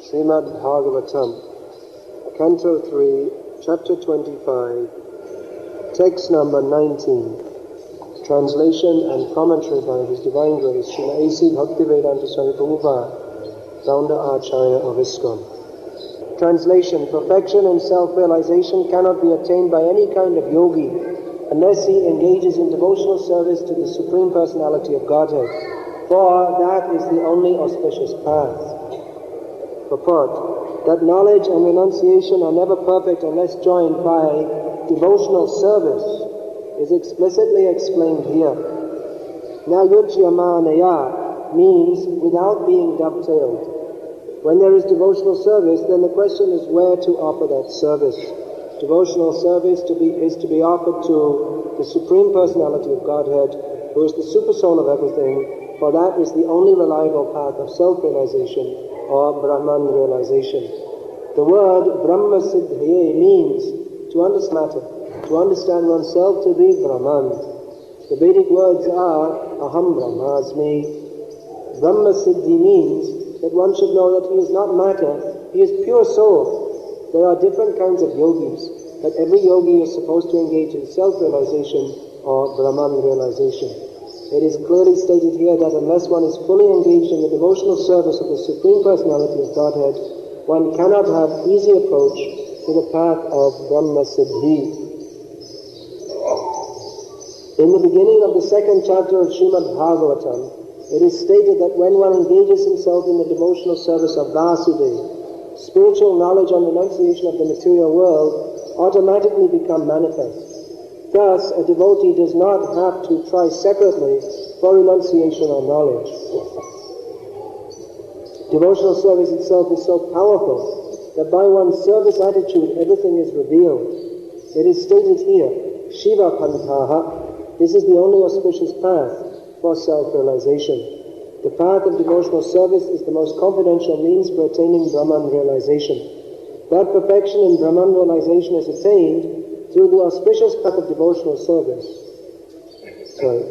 Srimad Bhagavatam, Canto 3, Chapter 25, Text number 19, Translation and Commentary by His Divine Grace, Srila A.C. Bhaktivedanta Swami Prabhupada, Founder Acharya of ISKCON. Translation: Perfection and self-realization cannot be attained by any kind of yogi unless he engages in devotional service to the Supreme Personality of Godhead, for that is the only auspicious path. Purport: that knowledge and renunciation are never perfect unless joined by devotional service is explicitly explained here. Nayujyamanaya means without being dovetailed. When there is devotional service, then the question is where to offer that service. Devotional service is to be offered to the Supreme Personality of Godhead, who is the super soul of everything, for that is the only reliable path of self-realization or Brahman realization. The word Brahma Siddhaye means to understand oneself to be Brahman. The Vedic words are Aham Brahmasmi. Brahma Siddhi means that one should know that he is not matter, he is pure soul. There are different kinds of yogis, but every yogi is supposed to engage in self-realization or Brahman realization. It is clearly stated here that unless one is fully engaged in the devotional service of the Supreme Personality of Godhead, one cannot have easy approach to the path of Brahma Siddhi. In the beginning of the second chapter of Srimad Bhagavatam, it is stated that when one engages himself in the devotional service of Vasudeva, spiritual knowledge and renunciation of the material world automatically become manifest. Thus, a devotee does not have to try separately for renunciation or knowledge. Devotional service itself is so powerful that by one's service attitude everything is revealed. It is stated here, Shiva Pantaha, this is the only auspicious path for self-realization. The path of devotional service is the most confidential means for attaining Brahman realization. That perfection in Brahman realization is attained through the auspicious path of devotional service.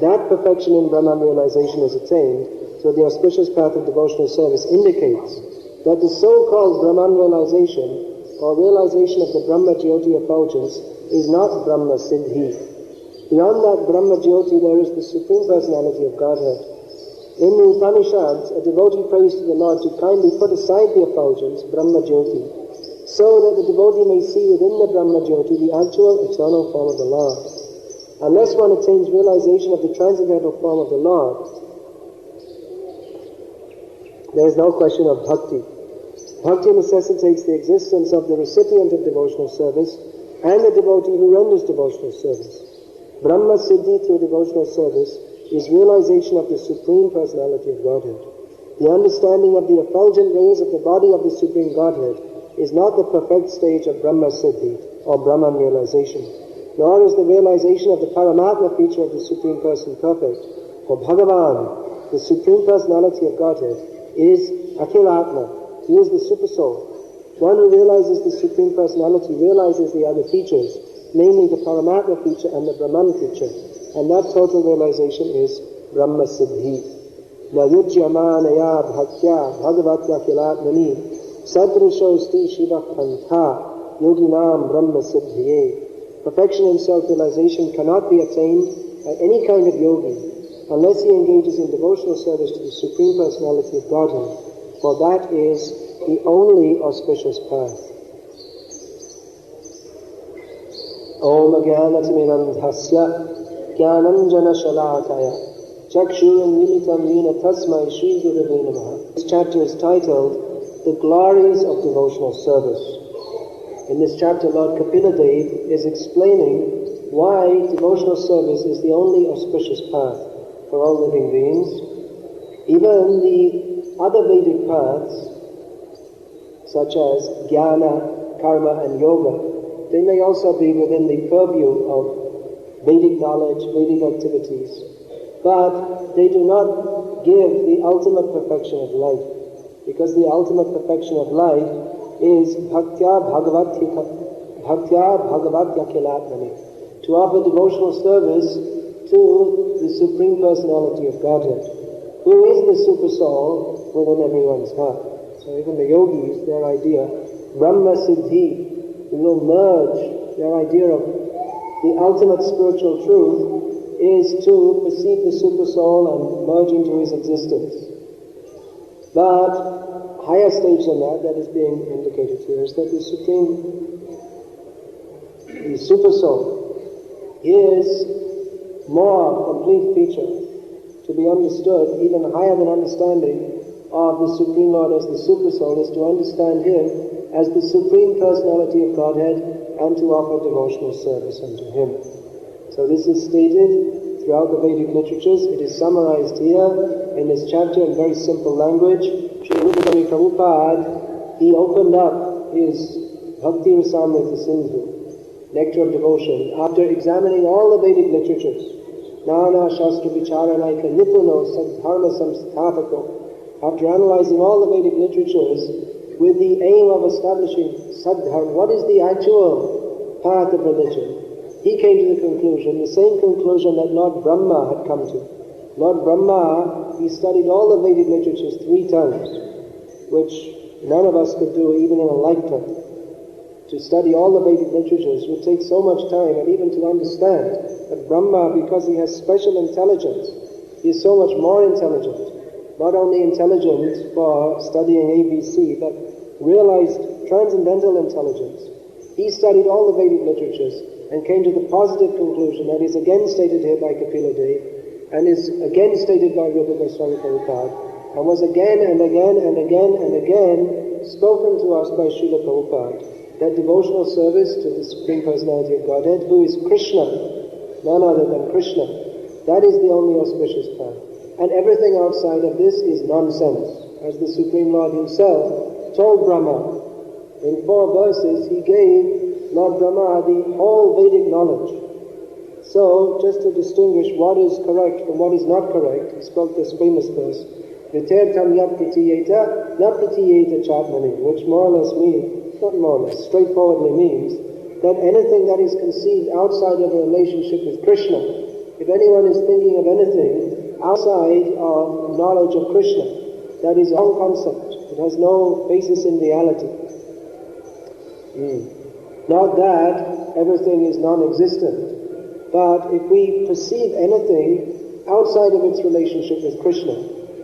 That perfection in Brahman realization is attained through the auspicious path of devotional service indicates that the so-called Brahman realization or realization of the Brahma Jyoti effulgence is not Brahma Siddhi. Beyond that Brahma Jyoti there is the Supreme Personality of Godhead. In the Upanishads, a devotee prays to the Lord to kindly put aside the effulgence, Brahma Jyoti, so that the devotee may see within the Brahma Jyoti the actual eternal form of the Lord. Unless one attains realization of the transcendental form of the Lord, there is no question of bhakti. Bhakti necessitates the existence of the recipient of devotional service and the devotee who renders devotional service. Brahma Siddhi through devotional service is realization of the Supreme Personality of Godhead. The understanding of the effulgent rays of the body of the Supreme Godhead is not the perfect stage of Brahma Siddhi or Brahman realization, nor is the realization of the Paramatma feature of the Supreme Person perfect. For Bhagavan, the Supreme Personality of Godhead, is Akhilatma. He is the Super Soul. One who realizes the Supreme Personality realizes the other features, namely the Paramatma feature and the Brahman feature, and that total realization is Brahma Siddhi. Nayujyamanaya bhaktya bhagavatya kilatmani sadrishosti shiva pantha yoginam Brahma Siddhiye. Perfection in self-realization cannot be attained by any kind of yogi unless he engages in devotional service to the Supreme Personality of Godhead, for that is the only auspicious path. Om Jnanatimirandhasya Jnananjana Shalakaya Chakshurunmilitam Yena Tasmai Shri Gurave Namaha. This chapter is titled The Glories of Devotional Service. In this chapter, Lord Kapila Dev is explaining why devotional service is the only auspicious path for all living beings. Even the other Vedic paths, such as Jnana, Karma and Yoga, they may also be within the purview of Vedic knowledge, Vedic activities, but they do not give the ultimate perfection of life, because the ultimate perfection of life is Bhaktya Bhagavatya Kilatmani, to offer devotional service to the Supreme Personality of Godhead, who is the Super Soul within everyone's heart. So even the yogis, their idea, Brahma Siddhi, will merge their idea of the ultimate spiritual truth is to perceive the super soul and merge into his existence. But higher stage than that is being indicated here, is that the super soul is more complete feature to be understood, even higher than understanding of the Supreme Lord as the super soul, is to understand him as the Supreme Personality of Godhead and to offer devotional service unto him. So this is stated throughout the Vedic literatures. It is summarized here in this chapter in very simple language. Srila Prabhupada, he opened up his Bhakti Rasamrita Sindhu, Nectar of Devotion, after examining all the Vedic literatures. Nana Shastra Vicharanaika Nipuno Sadharma Samsthapako. After analyzing all the Vedic literatures with the aim of establishing Sadharma, what is the actual path of religion, he came to the conclusion, the same conclusion that Lord Brahma had come to. Lord Brahma, he studied all the Vedic literatures 3 times, which none of us could do even in a lifetime. To study all the Vedic literatures would take so much time, and even to understand that Brahma, because he has special intelligence, he is so much more intelligent. Not only intelligent for studying ABC, but realized transcendental intelligence. He studied all the Vedic literatures and came to the positive conclusion that is again stated here by Kapila Dev, and is again stated by Rupa Goswami Prabhupada, and was again and again and again and again spoken to us by Srila Prabhupada, that devotional service to the Supreme Personality of Godhead, who is Krishna, none other than Krishna, that is the only auspicious path. And everything outside of this is nonsense, as the Supreme Lord himself told Brahma. In 4 verses, he gave Lord Brahma the whole Vedic knowledge. So, just to distinguish what is correct from what is not correct, he spoke this famous verse, Vitirtam yat pratiyeta, na pratiyeta chatmani, which more or less means, not more or less, straightforwardly means, that anything that is conceived outside of a relationship with Krishna, if anyone is thinking of anything outside of knowledge of Krishna, that is wrong concept. It has no basis in reality. Not that everything is non-existent, but if we perceive anything outside of its relationship with Krishna,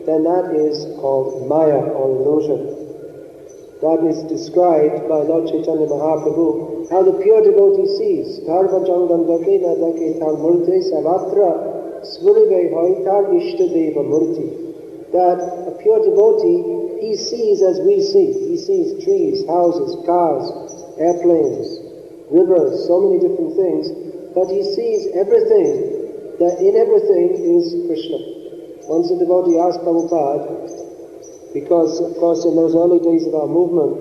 then that is called Maya or illusion. That is described by Lord Chaitanya Mahaprabhu, how the pure devotee sees, Dharva Jangam Dake Nadake Tal Murte Savatra Svurive Hoitar Ishtadeva Murti, that a pure devotee, he sees as we see. He sees trees, houses, cars, airplanes, rivers, so many different things, but he sees everything, that in everything is Krishna. Once a devotee asked Prabhupada, because of course in those early days of our movement,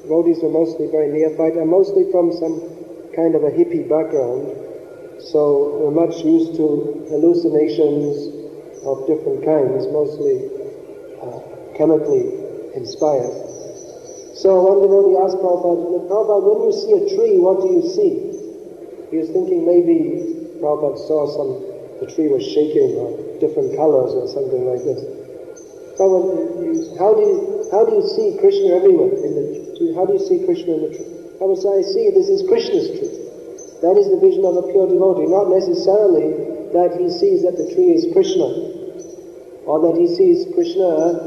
devotees were mostly very neophyte, and mostly from some kind of a hippie background, so we're much used to hallucinations of different kinds, mostly chemically inspired. So one devotee asked Prabhupada, Prabhupada, when you see a tree, what do you see? He was thinking maybe Prabhupada saw the tree was shaking or different colors or something like this. Prabhupada, how do you see Krishna everywhere in the tree? How do you see Krishna in the tree? Prabhupada said, I see this is Krishna's tree. That is the vision of a pure devotee, not necessarily that he sees that the tree is Krishna, or that he sees Krishna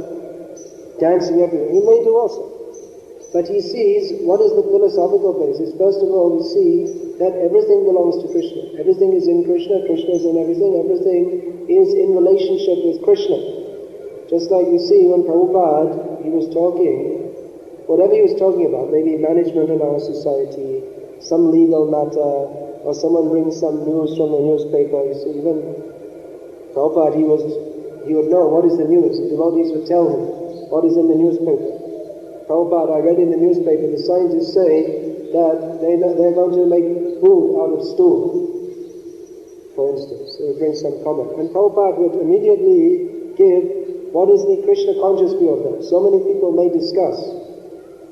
dancing everywhere. He may do also. But he sees, what is the philosophical basis? First of all, we see that everything belongs to Krishna. Everything is in Krishna, Krishna is in everything is in relationship with Krishna. Just like you see when Prabhupada, he was talking, whatever he was talking about, maybe management of our society, some legal matter, or someone brings some news from the newspaper. You see, even Prabhupada, he would know what is the news. The devotees would tell him what is in the newspaper. Prabhupada, I read in the newspaper, the scientists say that they're going to make food out of stool, for instance. They would bring some comment. And Prabhupada would immediately give what is the Krishna conscious view of that. So many people may discuss.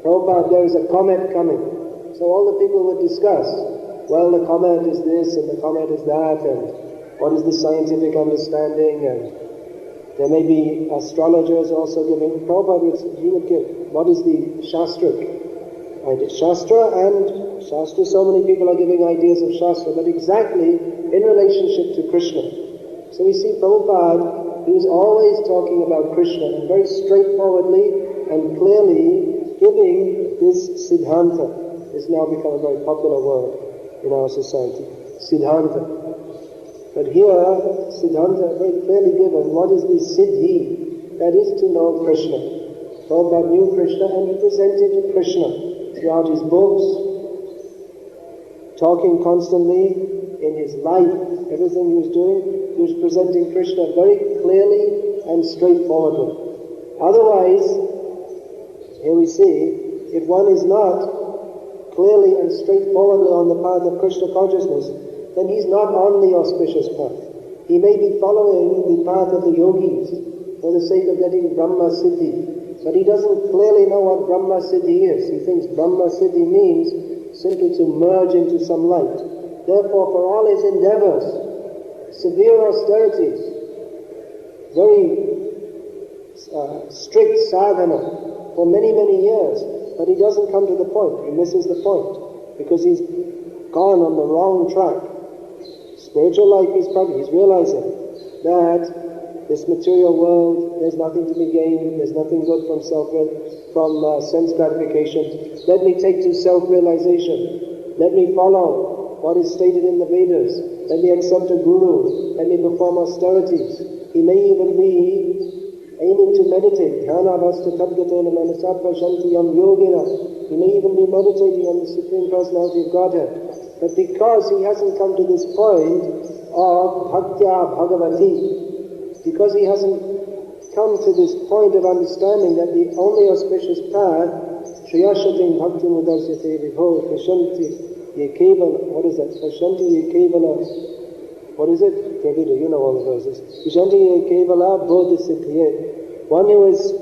Prabhupada, there is a comet coming. So all the people would discuss, well, the comet is this and the comet is that, and what is the scientific understanding, and There may be astrologers also giving. Prabhupada, he would give, what is the Shastric idea? Shastra, so many people are giving ideas of Shastra, but exactly in relationship to Krishna. So we see Prabhupada, he was always talking about Krishna, and very straightforwardly and clearly giving this Siddhanta. It's now become a very popular word in our society. Siddhanta. But here, Siddhanta very clearly given, what is the Siddhi? That is to know Krishna. Prabhupada knew Krishna and he presented Krishna throughout his books, talking constantly in his life, everything he was doing, he was presenting Krishna very clearly and straightforwardly. Otherwise, here we see, if one is not clearly and straightforwardly on the path of Krishna consciousness, then he's not on the auspicious path. He may be following the path of the yogis for the sake of getting Brahma Siddhi, but he doesn't clearly know what Brahma Siddhi is. He thinks Brahma Siddhi means simply to merge into some light. Therefore, for all his endeavors, severe austerities, very strict sadhana for many, many years, but he doesn't come to the point. He misses the point because he's gone on the wrong track. Spiritual life he's realizing that this material world, there's nothing to be gained, there's nothing good from sense gratification. Let me take to self-realization. Let me follow what is stated in the Vedas. Let me accept a guru. Let me perform austerities. He may even be aiming to meditate. He may even be meditating on the Supreme Personality of Godhead. But because he hasn't come to this point of Bhaktya Bhagavati, because he hasn't come to this point of understanding that the only auspicious path, Shriyashatim Bhakti Mudasyate Vibho, Kashanti Yekevala, what is that? Kashanti Yekevala, what is it? Prabhupada, you know all the verses. Kashanti Yekevala Bodhisiddhye. One who is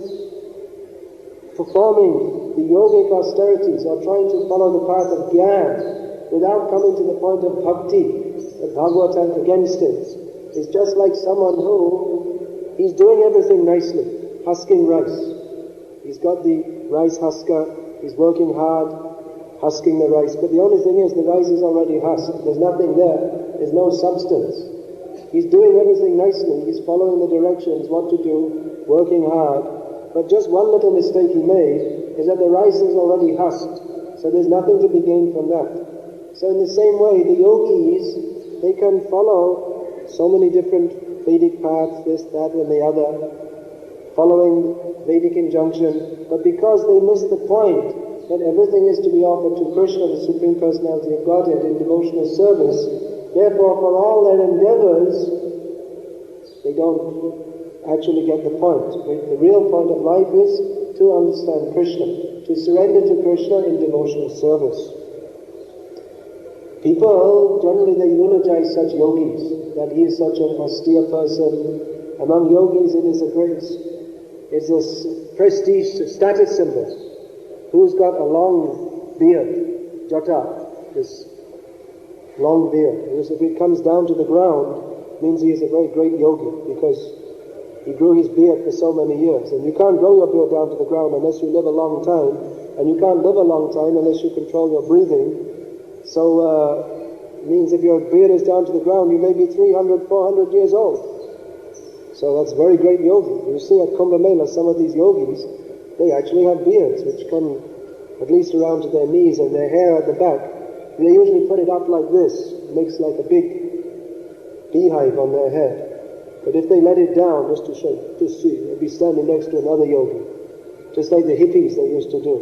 performing the yogic austerities or trying to follow the path of Gyan, without coming to the point of bhakti, the Bhagavatam against it, is just like someone who, he's doing everything nicely, husking rice. He's got the rice husker, he's working hard, husking the rice, but the only thing is the rice is already husked. There's nothing there, there's no substance. He's doing everything nicely, he's following the directions, what to do, working hard, but just one little mistake he made is that the rice is already husked, so there's nothing to be gained from that. So in the same way, the yogis, they can follow so many different Vedic paths, this, that, and the other, following Vedic injunction, but because they miss the point that everything is to be offered to Krishna, the Supreme Personality of Godhead, in devotional service, therefore for all their endeavors, they don't actually get the point. The real point of life is to understand Krishna, to surrender to Krishna in devotional service. People, generally they eulogize such yogis, that he is such an austere person. Among yogis it is a prestige, status symbol. Who's got a long beard, jata, this long beard. If it comes down to the ground, it means he is a very great yogi, because he grew his beard for so many years. And you can't grow your beard down to the ground unless you live a long time, and you can't live a long time unless you control your breathing. So, it means if your beard is down to the ground, you may be 300, 400 years old. So that's very great yogi. You see at Kumbh Mela, some of these yogis, they actually have beards which come at least around to their knees, and their hair at the back. And they usually put it up like this. It makes like a big beehive on their head. But if they let it down, just to show, just see, they'll be standing next to another yogi. Just like the hippies they used to do.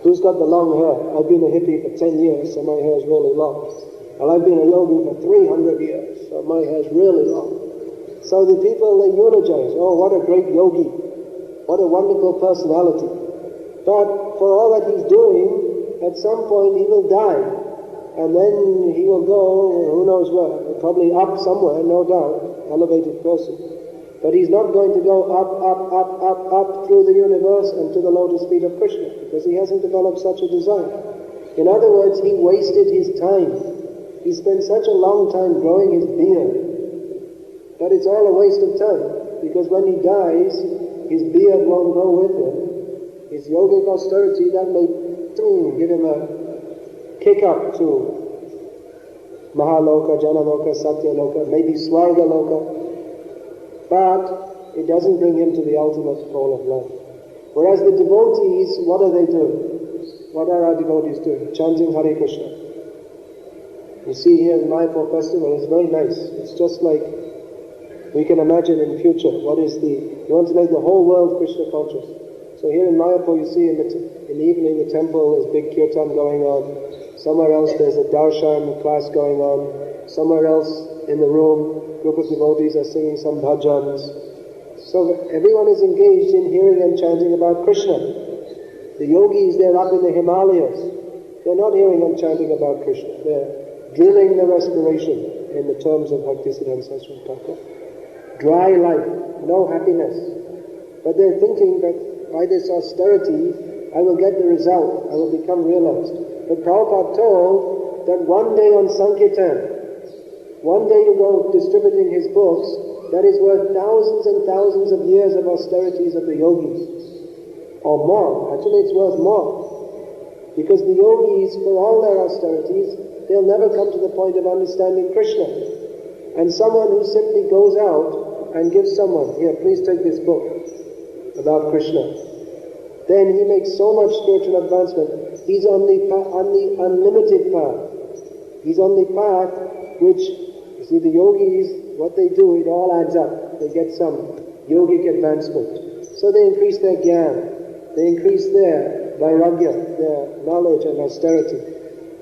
Who's got the long hair? I've been a hippie for 10 years, so my hair is really long. Well, I've been a yogi for 300 years, so my hair is really long. So the people, they eulogize, oh, what a great yogi. What a wonderful personality. But for all that he's doing, at some point he will die. And then he will go, who knows where, probably up somewhere, no doubt, elevated person. But he's not going to go up through the universe and to the lotus feet of Krishna, because he hasn't developed such a desire. In other words, he wasted his time. He spent such a long time growing his beard, but it's all a waste of time. because when he dies, his beard won't go with him. His yogic austerity, that may give him a kick up to Mahaloka, Janaloka, Satyaloka, maybe Swargaloka, but it doesn't bring him to the ultimate goal of life. Whereas the devotees, what are they doing? What are our devotees doing? Chanting Hare Krishna. You see here in Mayapur festival, it's very nice. It's just like we can imagine in future. You want to make the whole world Krishna conscious. So here in Mayapur, you see in the evening the temple, there's big kirtan going on. Somewhere else there's a darshan class going on. Somewhere else in the room, a group of devotees are singing some bhajans. So everyone is engaged in hearing and chanting about Krishna. The yogis, they're up in the Himalayas. They're not hearing and chanting about Krishna. They're drilling the respiration in the terms of Bhaktisiddhanta Saraswati Thakur. Dry life, no happiness. But they're thinking that by this austerity, I will get the result, I will become realized. But Prabhupada told that one day on Sankirtan, one day to go distributing his books, that is worth thousands and thousands of years of austerities of the yogis. Or more. Actually, it's worth more. Because the yogis, for all their austerities, they'll never come to the point of understanding Krishna. And someone who simply goes out and gives someone, here, please take this book about Krishna, then he makes so much spiritual advancement. He's on the unlimited path. He's on the path which, you see, the yogis, what they do, it all adds up. They get some yogic advancement. So they increase their gyan. They increase their vairagya, their knowledge and austerity.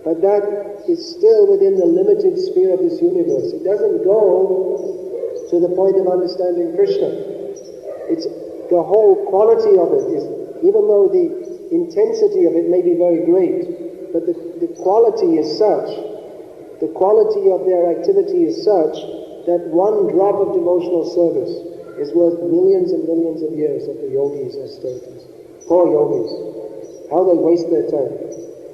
But that is still within the limited sphere of this universe. It doesn't go to the point of understanding Krishna. It's the whole quality of it is, even though the intensity of it may be very great, but the quality is such, the quality of their activity is such that one drop of devotional service is worth millions and millions of years of the yogis' austerities. Poor yogis. How they waste their time.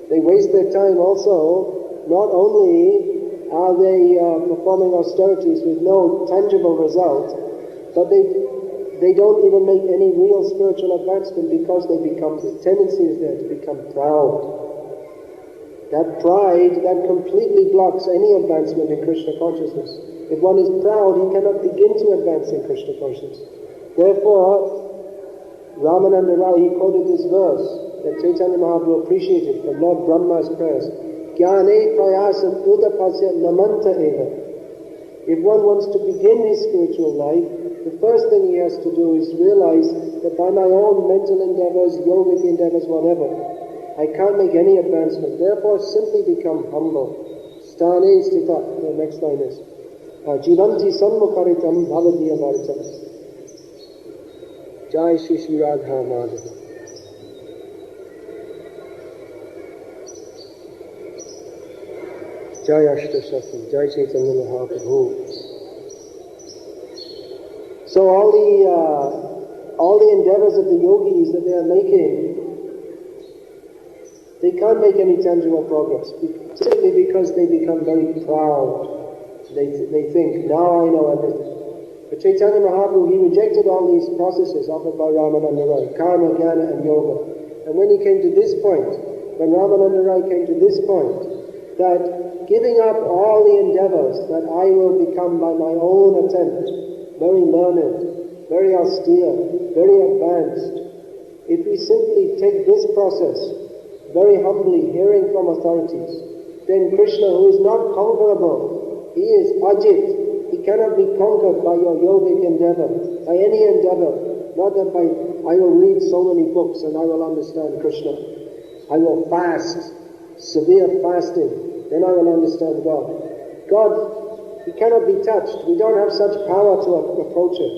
They waste their time also, not only are they performing austerities with no tangible result, but they don't even make any real spiritual advancement because the tendency is there to become proud. That pride, that completely blocks any advancement in Krishna consciousness. If one is proud, he cannot begin to advance in Krishna consciousness. Therefore, Ramananda Rai, he quoted this verse that Chaitanya Mahaprabhu appreciated from Lord Brahma's prayers. Jnane prayasam udapasya namanta eva. If one wants to begin his spiritual life, the first thing he has to do is realize that by my own mental endeavors, yogic endeavors, whatever, I can't make any advancement. Therefore, simply become humble. Stane stita, the next line is, Jivanti sanmukharitam bhavadiya varitam. Jai Shri Shri Radha Madhava. Jai Ashtashakti, Jai Chaitanya Mahaprabhu. So all the endeavors of the yogis that they are making, they can't make any tangible progress, simply because they become very proud. They think, now I know everything. But Chaitanya Mahaprabhu, he rejected all these processes offered by Ramananda Rai, karma, jnana and yoga. And when he came to this point, when Ramananda Rai came to this point, that giving up all the endeavors that I will become by my own attempt, very learned, very austere, very advanced, if we simply take this process very humbly, hearing from authorities, then Krishna, who is not conquerable, he is ajit, he cannot be conquered by your yogic endeavor, by any endeavor, not that by, I will read so many books and I will understand Krishna. I will fast, severe fasting, then I will understand God. God, he cannot be touched. We don't have such power to approach him.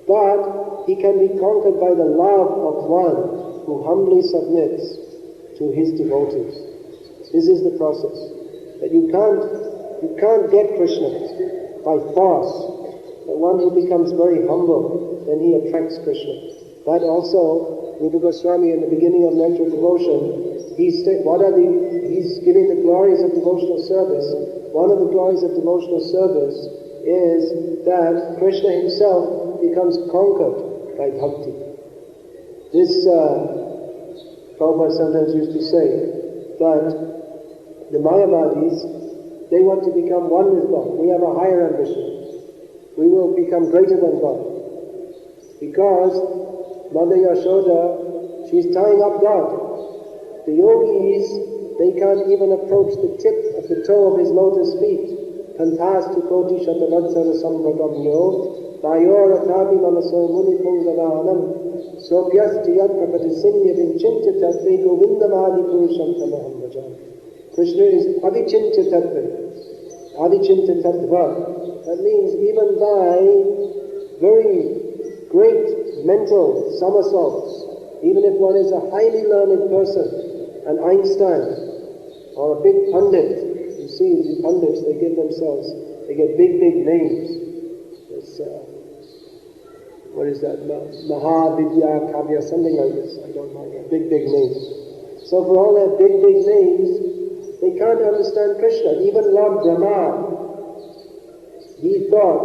But he can be conquered by the love of one who humbly submits to his devotees. This is the process. That you can't get Krishna by force. The one who becomes very humble, then he attracts Krishna. That also, Rupa Goswami in the beginning of Nectar Devotion, he's giving the glories of devotional service. One of the glories of devotional service is that Krishna himself becomes conquered by bhakti. This, Prabhupada sometimes used to say that the Mayavadis, they want to become one with God. We have a higher ambition. We will become greater than God. Because Mother Yashoda, she's tying up God. The yogis, they can't even approach the tip of the toe of his lotus feet. Pantas tu koti shatavatsara sambhagamyo vayoratabi mamaso muni pungavanam sopyastiyat prakatisinya vinchinta tattve govindavadi purusham tamaham bhajan. Krishna is avichinta tattve, avichinta tattva. That means even by very great mental somersaults, even if one is a highly learned person, an Einstein, or a big pundit. You see, the pundits, they get big names. It's, what is that? Mahavidya Kavya, something like this. I don't know. Big names. So for all their big names, they can't understand Krishna. Even Lord Brahma, he thought,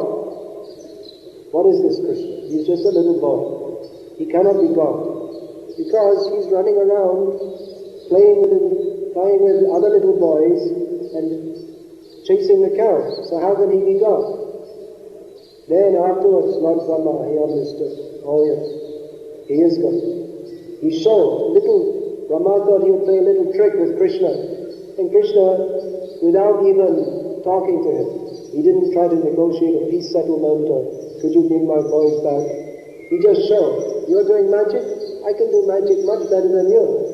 what is this Krishna? He's just a little boy. He cannot be God. Because he's running around playing with other little boys and chasing the cows. So how can he be God? Then afterwards, Lord Brahma, he understood. Oh yes, he is God. He showed Brahma thought he would play a little trick with Krishna. And Krishna, without even talking to him, he didn't try to negotiate a peace settlement or could you bring my boys back? He just showed, you're doing magic? I can do magic much better than you.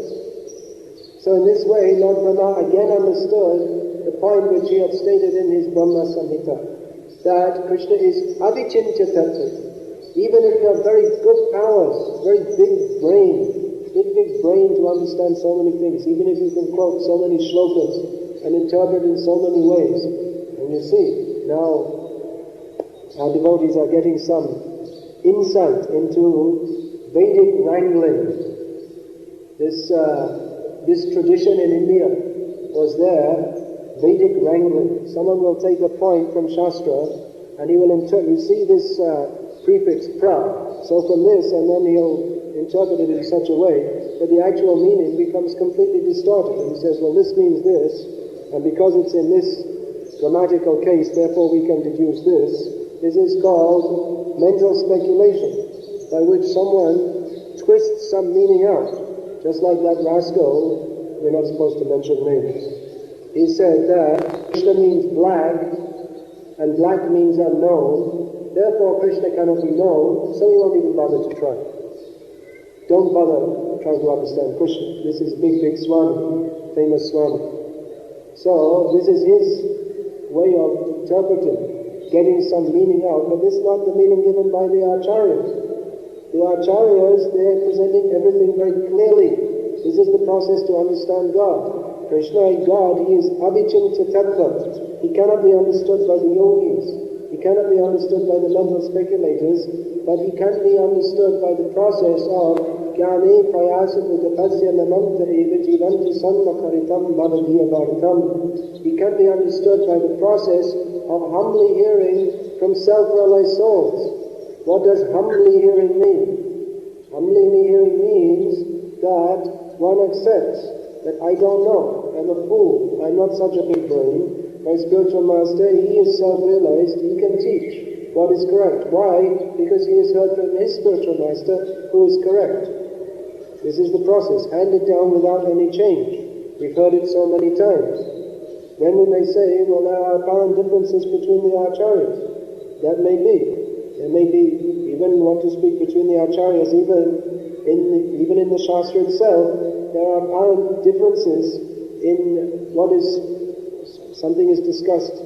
So in this way, Lord Brahma again understood the point which he had stated in his Brahma Samhita, that Krishna is avichincha tattva. Even if you have very good powers, very big brain to understand so many things, even if you can quote so many shlokas and interpret in so many ways, and you see, now our devotees are getting some insight into Vedic wrangling. This tradition in India was there, Vedic wrangling. Someone will take a point from Shastra and he will interpret. You see this prefix pra. So from this, and then he'll interpret it in such a way that the actual meaning becomes completely distorted. And he says, well, this means this, and because it's in this grammatical case, therefore we can deduce this. This is called mental speculation, by which someone twists some meaning out. Just like that rascal, we're not supposed to mention names. He said that Krishna means black, and black means unknown, therefore Krishna cannot be known, so he won't even bother to try. Don't bother trying to understand Krishna. This is big Swami, famous Swami. So this is his way of interpreting, getting some meaning out, but this is not the meaning given by the Acharyas. The Acharyas, they're presenting everything very clearly. This is the process to understand God. Krishna is God, he is avichinta tattva. He cannot be understood by the yogis. He cannot be understood by the mental speculators, but he can be understood by the process of jnane prayasa bhutapasya namanta eva jivanti sannakaritam bhavadiya bharatam. He can be understood by the process of humbly hearing from self-realized souls. What does humbly hearing mean? Humbly hearing means that one accepts that I don't know, I'm a fool, I'm not such a big brain. My spiritual master, he is self-realized, he can teach what is correct. Why? Because he has heard from his spiritual master who is correct. This is the process, handed down without any change. We've heard it so many times. Then we may say, well, there are apparent differences between the acharyas. That may be. There may be, even want to speak between the acharyas, even in the Shastra itself, there are apparent differences in what is, something is discussed.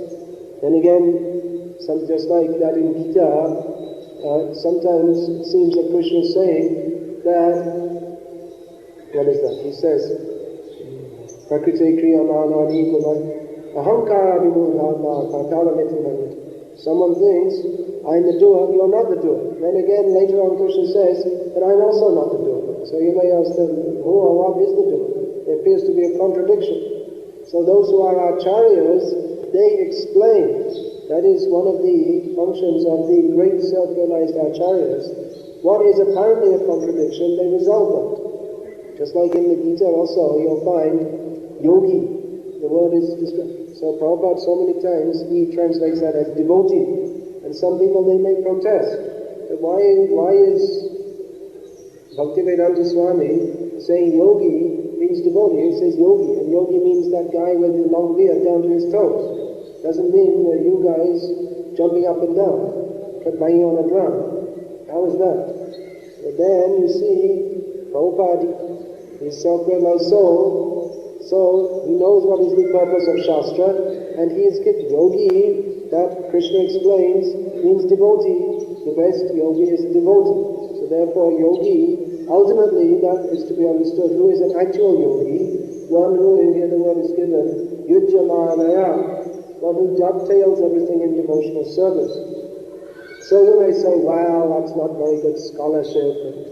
Then again, just like that in Gita, sometimes it seems that Krishna is saying that, what is that? He says, Prakriti kriyamanani guna ahankara vimudhana patala mitimani. Someone thinks, I'm the doer, you're not the doer. Then again, later on Krishna says that I'm also not the doer. So you may ask them, who or what is the doer? There appears to be a contradiction. So those who are acharyas, they explain That is one of the functions of the great self-realized acharyas. What is apparently a contradiction, they resolve that. Just like in the Gita also, you'll find yogi. The word is described. So Prabhupada so many times, he translates that as devotee. And some people, they may protest. That why is Bhaktivedanta Swami saying yogi means devotee? He says yogi, and yogi means that guy with the long beard down to his toes. Doesn't mean that you guys jumping up and down, banging on a drum. How is that? But then you see, Prabhupada, he's self-realized soul, so he knows what is the purpose of Shastra, and he is given yogi, that Krishna explains, means devotee. The best yogi is a devotee. So therefore yogi, ultimately that is to be understood, who is an actual yogi, one who, in here the word is given, yujyamanaya, one who dovetails everything in devotional service. So you may say, well, that's not very good scholarship, and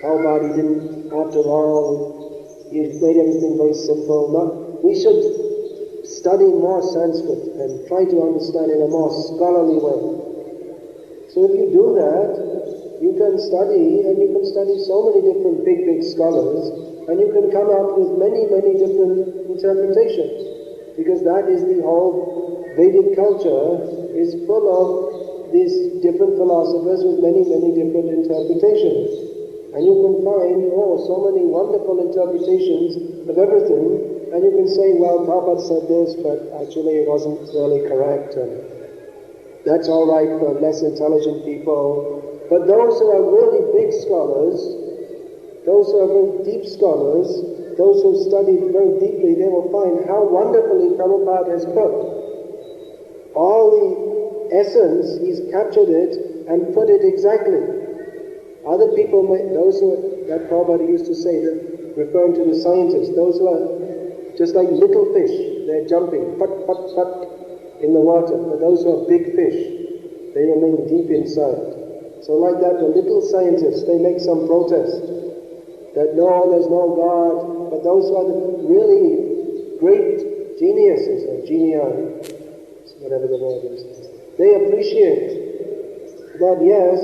how about he didn't, after all, he made everything very simple. No, we should study more Sanskrit and try to understand in a more scholarly way. So if you do that, you can study, and you can study so many different big scholars, and you can come up with many different interpretations. Because that is the whole Vedic culture is full of these different philosophers with many different interpretations. And you can find, so many wonderful interpretations of everything, and you can say, well, Prabhupada said this, but actually it wasn't really correct, and that's all right for less intelligent people. But those who are really big scholars, those who are very deep scholars, those who studied very deeply, they will find how wonderfully Prabhupada has put all the essence, he's captured it and put it exactly. Other people, that Prabhupada used to say, that referring to the scientists, those who are just like little fish, they're jumping, put, in the water. But those who are big fish, they remain deep inside. So like that, the little scientists, they make some protest that no, there's no God. But those who are the really great geniuses, or genii, whatever the word is, they appreciate that yes,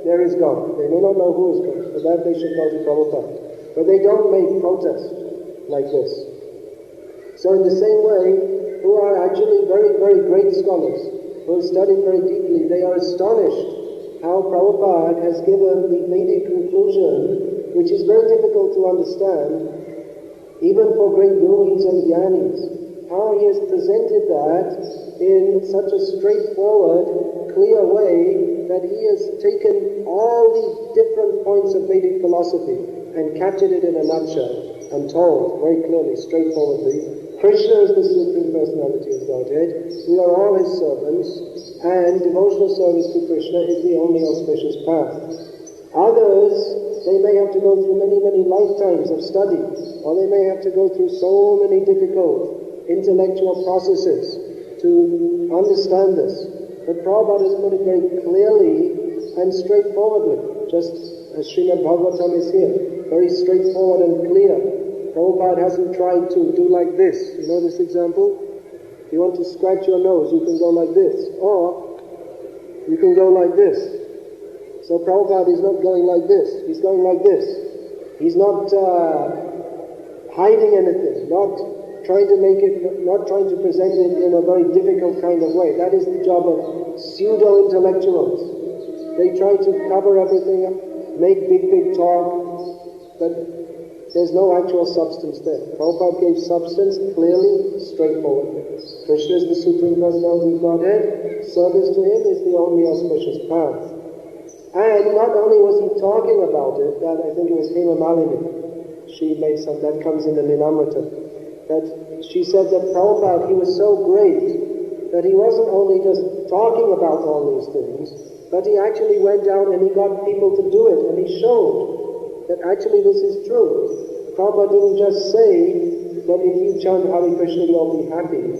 there is God. They may not know who is God, for that they should go to Prabhupada. But they don't make protest like this. So in the same way, who are actually very great scholars, who have studied very deeply, they are astonished how Prabhupada has given the Vedic conclusion, which is very difficult to understand, even for great yogis and jnanis, how he has presented that in such a straightforward, clear way that he has taken all the different points of Vedic philosophy and captured it in a nutshell and told very clearly, straightforwardly, Krishna is the Supreme Personality of Godhead, we are all his servants, and devotional service to Krishna is the only auspicious path. Others, they may have to go through many lifetimes of study, or they may have to go through so many difficult intellectual processes to understand this. But Prabhupada has put it very clearly and straightforwardly, just as Srimad Bhagavatam is here, very straightforward and clear. Prabhupada hasn't tried to do like this. You know this example? If you want to scratch your nose, you can go like this, or you can go like this. So Prabhupada is not going like this, he's going like this. He's not hiding anything, not trying to present it in a very difficult kind of way. That is the job of pseudo-intellectuals. They try to cover everything up, make big talk, but there's no actual substance there. Prabhupada gave substance clearly, straightforward. Krishna is the Supreme Personality of Godhead. Service to him is the only auspicious path. And not only was he talking about it, that I think it was Hema Malini, she made some, that comes in the Lilamrita, that she said that Prabhupada, he was so great that he wasn't only just talking about all these things, but he actually went out and he got people to do it, and he showed that actually this is true. Prabhupada didn't just say that if you chant Hare Krishna you'll be happy,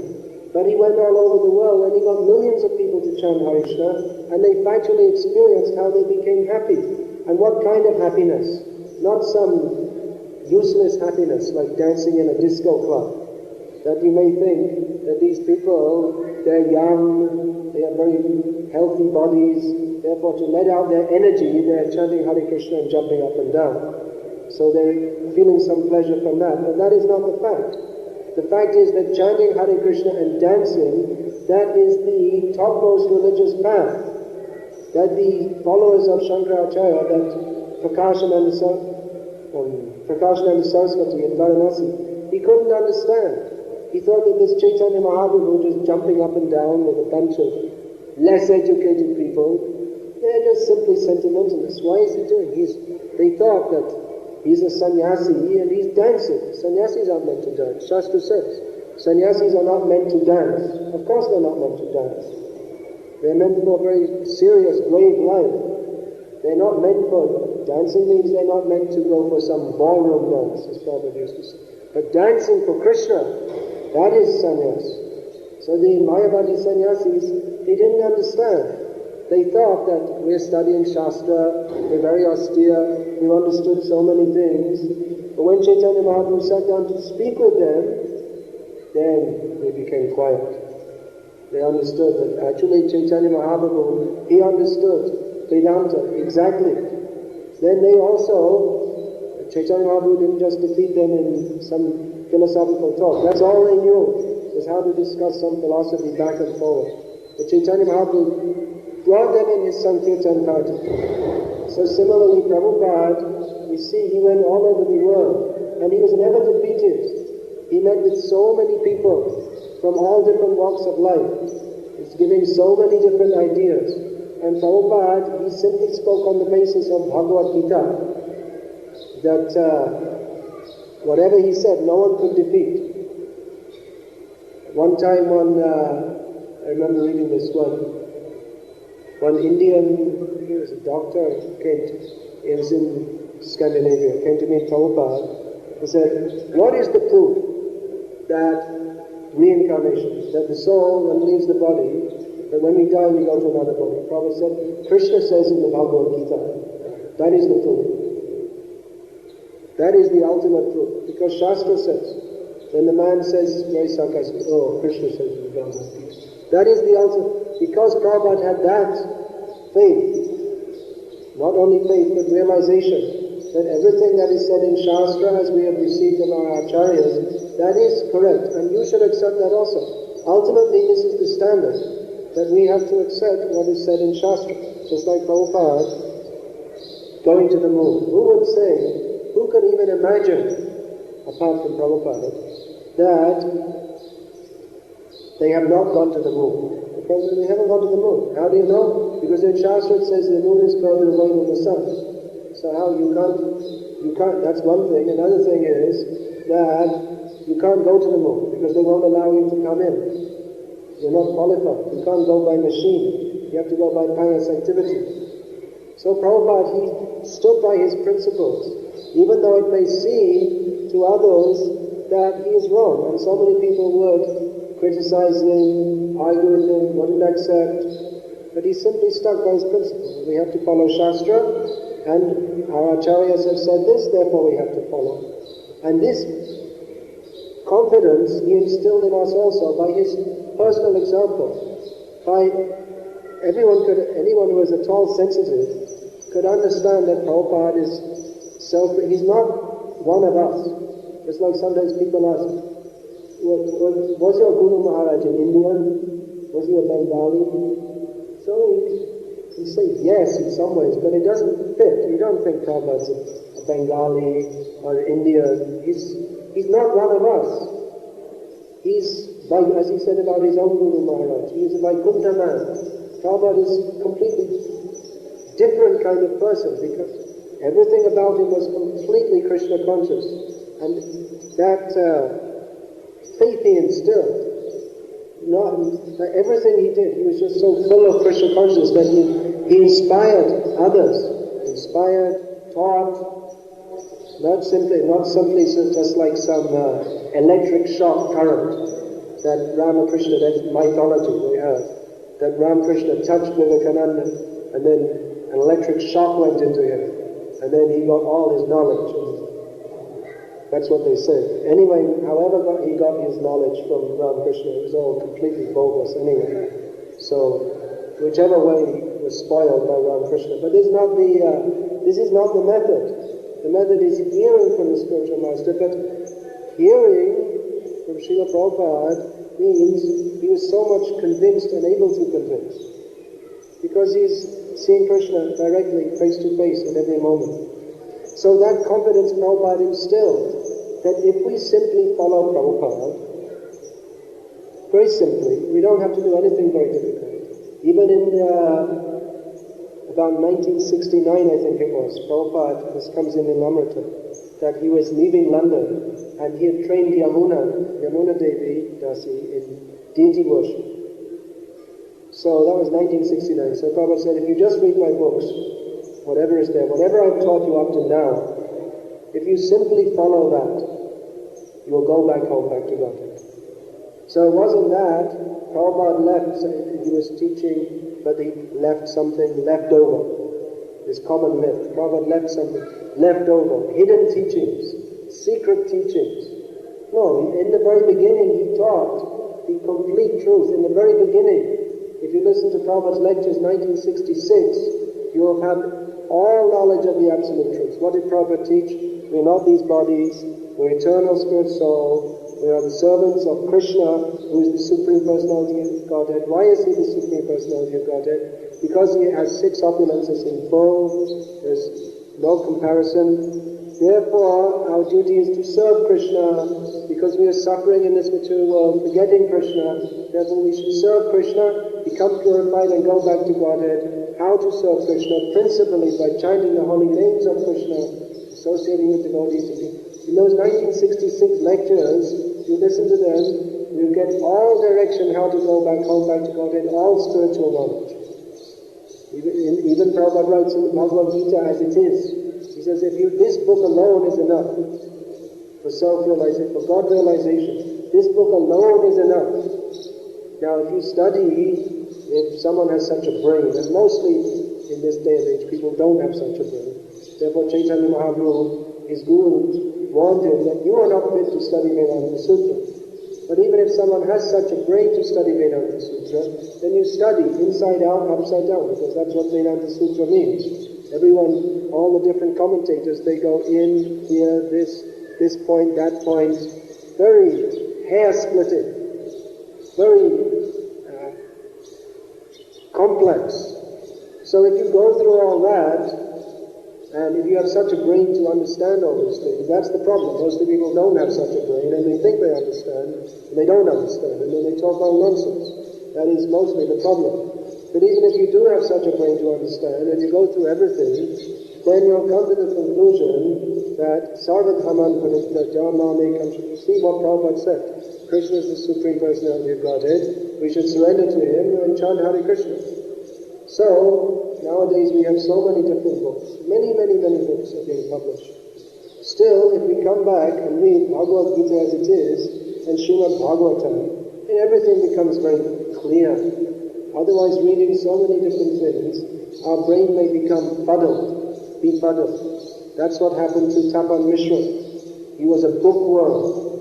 but he went all over the world and he got millions of people to chant Hare Krishna, and they factually experienced how they became happy. And what kind of happiness? Not some useless happiness like dancing in a disco club, that you may think that these people, they're young, they have very healthy bodies, therefore to let out their energy, they're chanting Hare Krishna and jumping up and down. So they're feeling some pleasure from that, but that is not the fact. The fact is that chanting Hare Krishna and dancing, that is the topmost religious path. That the followers of Shankaracharya, that Prakashananda Saraswati in Varanasi, he couldn't understand. He thought that this Chaitanya Mahaprabhu just jumping up and down with a bunch of less educated people, they're just simply sentimentalists. Why is he doing? They thought that he's a sannyasi and he's dancing. Sannyasis aren't meant to dance. Shastra says sannyasis are not meant to dance. Of course they're not meant to dance. They're meant for a very serious, grave life. They're not meant for... Dancing means they're not meant to go for some ballroom dance, as Prabhupada used to say. But dancing for Krishna, that is sannyas. So the Mayavadi sannyasis, they didn't understand. They thought that we're studying Shastra, we're very austere, we've understood so many things. But when Chaitanya Mahaprabhu sat down to speak with them, then they became quiet. They understood that actually Chaitanya Mahaprabhu, he understood Vedanta exactly. Then they also, Chaitanya Mahaprabhu didn't just defeat them in some philosophical talk. That's all they knew, was how to discuss some philosophy back and forward. But Chaitanya Mahaprabhu brought them in his Sankirtan party. So similarly, Prabhupada, we see he went all over the world, and he was never defeated. He met with so many people from all different walks of life. He's giving so many different ideas. And Prabhupada, he simply spoke on the basis of Bhagavad Gita, that whatever he said, no one could defeat. One time, I remember reading this one Indian, he was a doctor, he was in Scandinavia, came to meet Prabhupada. He said, what is the proof that reincarnation, that the soul, when it leaves the body, that when we die we go to another body? Prabhupada said, Krishna says in the Bhagavad Gita, that is the proof. That is the ultimate proof. Because Shastra says, when the man says very sarcastically, oh, Krishna says in the Bhagavad Gita, that is the ultimate. Because Prabhupada had that faith, not only faith but realization, that everything that is said in Shastra, as we have received from our acharyas, that is correct, and you should accept that also. Ultimately, this is the standard, that we have to accept what is said in Shastra. Just like Prabhupada going to the moon. Who would say, who could even imagine, apart from Prabhupada, that they have not gone to the moon? Because they haven't gone to the moon. How do you know? Because in Shastra it says the moon is further away than the sun. So how you can't, that's one thing. Another thing is that you can't go to the moon because they won't allow you to come in. You're not qualified. You can't go by machine. You have to go by pious activity. So Prabhupada, he stood by his principles, even though it may seem to others that he is wrong. And so many people would criticize him, argue with him, wouldn't accept. But he simply stuck by his principles. We have to follow Shastra, and our acharyas have said this, therefore we have to follow. And this confidence he instilled in us also by his personal example. By anyone who is at all sensitive could understand that Prabhupada is he's not one of us. Just like sometimes people ask, was your Guru Maharaj an Indian? Was he a Bengali? So we say yes in some ways, but it doesn't fit. You don't think Prabhupada's a Bengali or an Indian. He's not one of us. He's, as he said about his own Guru Maharaj, he is a Vaikuntha man. Prabhupada is a completely different kind of person because everything about him was completely Krishna conscious. And that faith he instilled, everything he did, he was just so full of Krishna consciousness that he inspired others, taught, not simply just like some electric shock current that Ramakrishna, that mythology we have, that Ramakrishna touched Vivekananda and then an electric shock went into him and then he got all his knowledge. That's what they say. Anyway, however he got his knowledge from Ramakrishna, it was all completely bogus anyway. So, whichever way was spoiled by Ramakrishna. But this is not the method. The method is hearing from the spiritual master, but hearing from Srila Prabhupada means he was so much convinced and able to convince. Because he's seeing Krishna directly, face to face at every moment. So that confidence Prabhupada instilled, that if we simply follow Prabhupada, very simply, we don't have to do anything very difficult. Even in about 1969, I think it was, Prabhupada, this comes in Amrita, that he was leaving London and he had trained Yamuna Devi Dasi in deity worship. So that was 1969. So Prabhupada said, if you just read my books, whatever is there, whatever I've taught you up to now, if you simply follow that, you'll go back home, back to Godhead. So it wasn't that Prabhupada left, he was teaching, but he left something left over. This common myth. Prabhupada left something left over. Hidden teachings, secret teachings. No, in the very beginning he taught the complete truth. In the very beginning, if you listen to Prabhupada's lectures 1966, you will have all knowledge of the absolute truth. What did Prabhupada teach? We are not these bodies, we're eternal spirit soul, we are the servants of Krishna, who is the Supreme Personality of Godhead. Why is he the Supreme Personality of Godhead? Because he has 6 opulences in full, there's no comparison. Therefore, our duty is to serve Krishna, because we are suffering in this material world, forgetting Krishna. Therefore, we should serve Krishna, become purified, and go back to Godhead. How to serve Krishna? Principally by chanting the holy names of Krishna, associating with devotees. In those 1966 lectures, you listen to them, you get all direction how to go back home, back to Godhead, all spiritual knowledge. Even Prabhupada writes in the Bhagavad Gita as it is. He says, this book alone is enough for self-realization, for God realization. This book alone is enough. Now, if you study, if someone has such a brain, and mostly in this day and age, people don't have such a brain. Therefore, Chaitanya Mahaprabhu, his guru, warned him that you are not fit to study Vedanta Sutra. But even if someone has such a brain to study Vedanta Sutra, then you study inside out, upside down, because that's what Vedanta Sutra means. Everyone, all the different commentators, they go in, here, this point, that point, very hair-splitting, very complex. So if you go through all that, and if you have such a brain to understand all these things, that's the problem. Most of the people don't have such a brain, and they think they understand, and they don't understand, and then they talk all nonsense. That is mostly the problem. But even if you do have such a brain to understand, and you go through everything, then you'll come to the conclusion that Sarvadhaman Pranityajaname, see what Prabhupada said. Krishna is the Supreme Personality of Godhead. We should surrender to him and chant Hare Krishna. So, nowadays we have so many different books. Many books are being published. Still, if we come back and read Bhagavad Gita as it is, and Srimad Bhagavatam, then everything becomes very clear. Otherwise, reading so many different things, our brain may become befuddled. That's what happened to Tapan Mishra. He was a bookworm.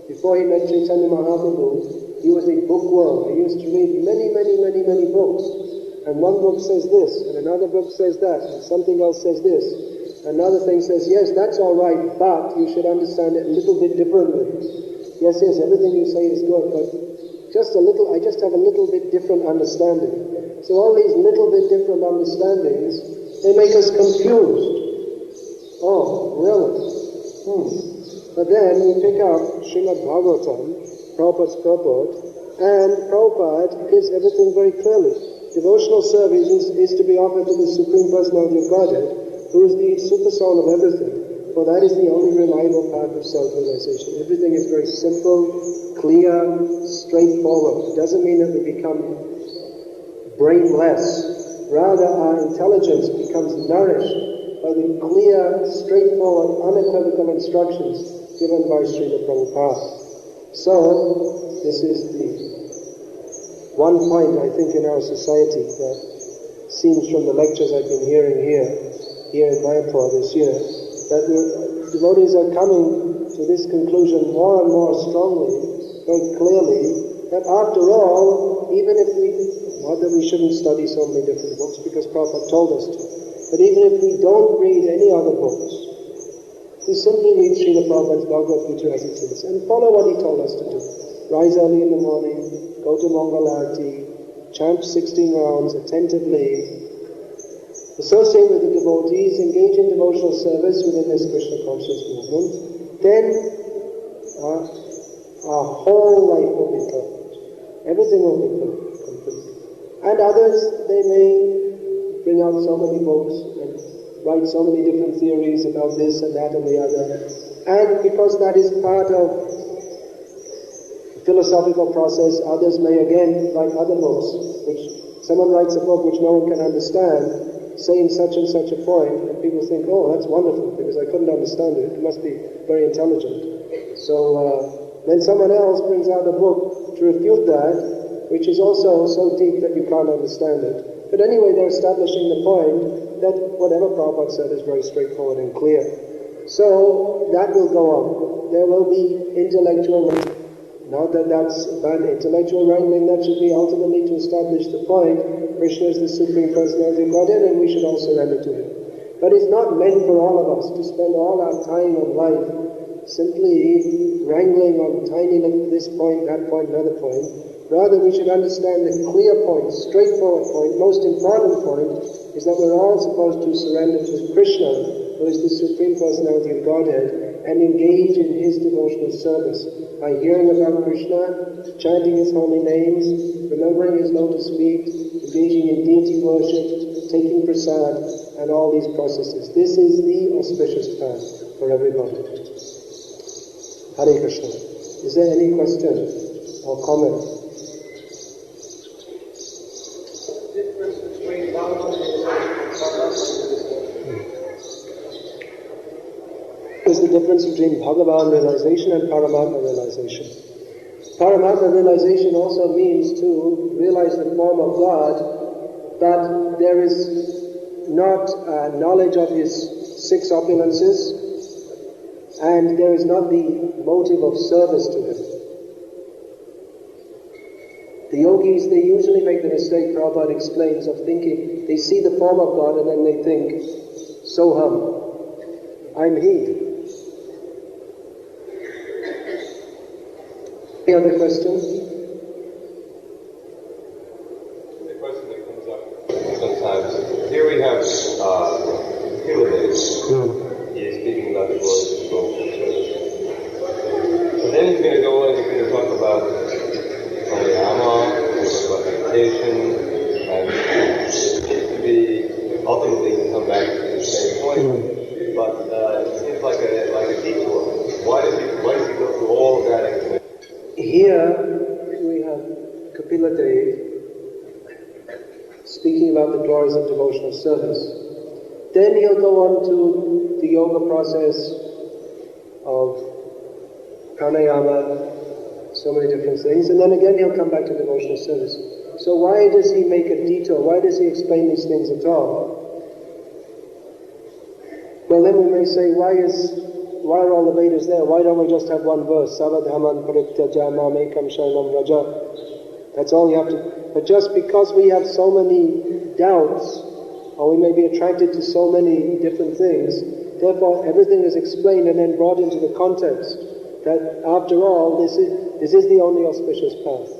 Before he met Chaitanya Mahaprabhu, he was a bookworm. He used to read many books. And one book says this, and another book says that, and something else says this. Another thing says, yes, that's all right, but you should understand it a little bit differently. Yes, everything you say is good, but I just have a little bit different understanding. So all these little bit different understandings, they make us confused. Oh, really? But then we pick up Srimad Bhagavatam, Prabhupada's purport, and Prabhupada gives everything very clearly. Devotional service is to be offered to the Supreme Personality of Godhead, who is the super soul of everything, for that is the only reliable path of self-realization. Everything is very simple, clear, straightforward. It doesn't mean that we become brainless. Rather, our intelligence becomes nourished by the clear, straightforward, unequivocal instructions given by Srila Prabhupada. So, this is the one point, I think, in our society that seems from the lectures I've been hearing here in Mayapur this year, that devotees are coming to this conclusion more and more strongly, very clearly, that after all, even if we Not that we shouldn't study so many different books, because Prabhupada told us to. But even if we don't read any other books, we simply read Srila Prabhupada's Bhagavad Gita as it is, and follow what he told us to do. Rise early in the morning, go to Mangal Arati, chant 16 rounds attentively, associate with the devotees, engage in devotional service within this Krishna conscious movement, then our whole life will be perfect. Everything will be complete. And others, they may bring out so many books and write so many different theories about this and that and the other. And because that is part of the philosophical process, others may again write other books, which someone writes a book which no one can understand, saying such and such a point, and people think, oh, that's wonderful, because I couldn't understand it. It must be very intelligent. So then someone else brings out a book to refute that, which is also so deep that you can't understand it. But anyway, they're establishing the point that whatever Prabhupada said is very straightforward and clear. So that will go on. There will be intellectual wrangling. Not that that's bad intellectual wrangling, that should be ultimately to establish the point, Krishna is the Supreme Personality of Godhead and we should all surrender to Him. But it's not meant for all of us to spend all our time of life simply wrangling on tiny this point, that point, another point. Rather, we should understand the clear point, straightforward point, most important point, is that we're all supposed to surrender to Krishna, who is the Supreme Personality of Godhead, and engage in His devotional service by hearing about Krishna, chanting His holy names, remembering His lotus feet, engaging in deity worship, taking prasad, and all these processes. This is the auspicious path for everybody. Hare Krishna. Is there any question or comment? Is the difference between Bhagavan realization and Paramatma realization. Paramatma realization also means to realize the form of God, but there is not knowledge of His six opulences, and there is not the motive of service to Him. The yogis, they usually make the mistake, Prabhupada explains, of thinking, they see the form of God and then they think, Soham, I'm He. Any other questions? The question that comes up sometimes, here we have Himalayas. He is speaking about the glories of devotional service. And then he's going to go and he's going to talk about pranayama, he's going to talk about meditation, and it seems to be ultimately going to come back to the same point. But it seems like a detour. Why does he go through all of that explanation? Here we have Kapila Dev speaking about the glories of devotional service. Then he'll go on to the yoga process of pranayama, so many different things, and then again he'll come back to devotional service. So why does he make a detour? Why does he explain these things at all? Well, then we may say, why are all the Vedas there? Why don't we just have one verse? Savadhaman parityaja mamekam sharanam vraja. That's all you have to... But just because we have so many doubts, or we may be attracted to so many different things, therefore everything is explained and then brought into the context that after all, this is the only auspicious path.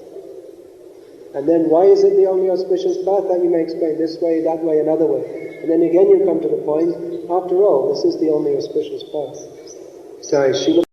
And then why is it the only auspicious path? That you may explain this way, that way, another way. And then again you come to the point, after all, this is the only auspicious path. Sorry, Srila